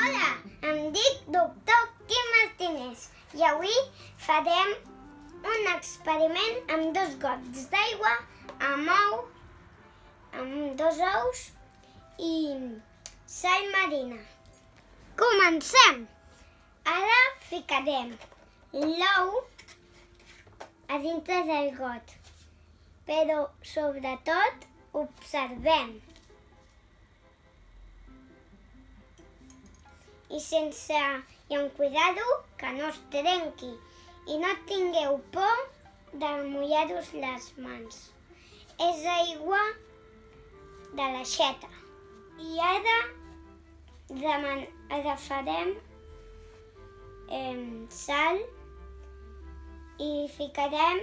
Hola, em dic Doctor Quim Martínez i avui farem un experiment amb 2 gots d'aigua, amb ou, amb 2 ous i sal marina. Comencem! Ara ficarem l'ou a dintre del got, però sobretot observem. I amb cuidado que no es trenqui i no tingueu por de mullar-vos les mans. És aigua de l'aixeta. I ara agafarem sal i ficarem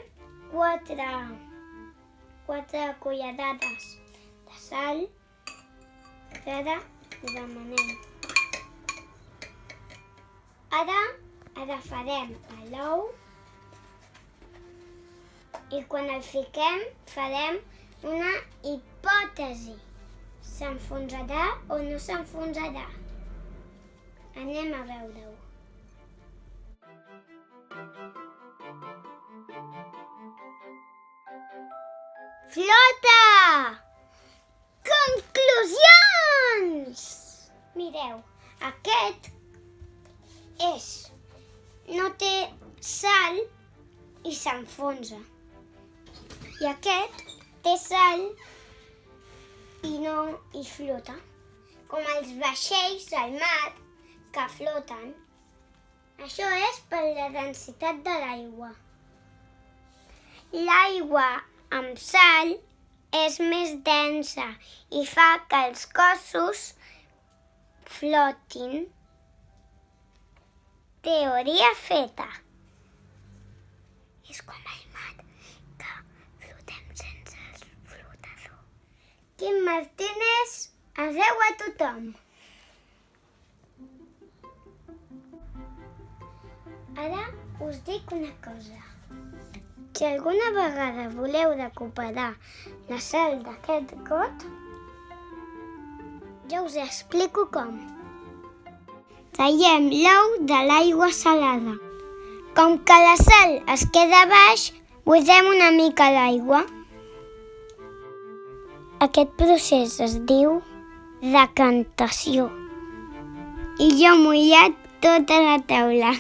4 cullerades de sal que ara ho demanem. Ara agafarem l'ou i quan el fiquem farem una hipòtesi. S'enfonsarà o no s'enfonsarà? Anem a veure-ho. Flota! Conclusions! Mireu, aquest no té sal i s'enfonsa. I aquest té sal i flota. Com els vaixells al mar que floten. Això és per la densitat de l'aigua. L'aigua amb sal és més densa i fa que els cossos flotin. Teoria feta. És com el mar, que flotem sense el flotador. Quim Martínez, adeu a tothom. Ara us dic una cosa. Si alguna vegada voleu recuperar la sal d'aquest got, ja us explico com. Traiem l'ou de l'aigua salada. Com que la sal es queda baix, buidem una mica l'aigua. Aquest procés es diu decantació. I jo he mullat tota la taula.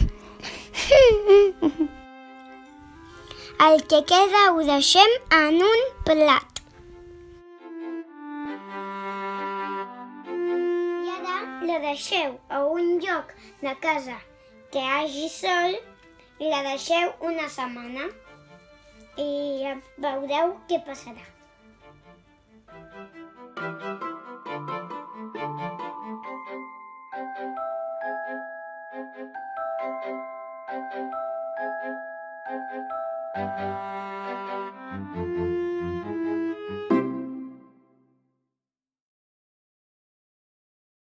El que queda ho deixem en un plat. La deixeu a un lloc de casa que hi hagi sol i la deixeu una setmana i veureu què passarà.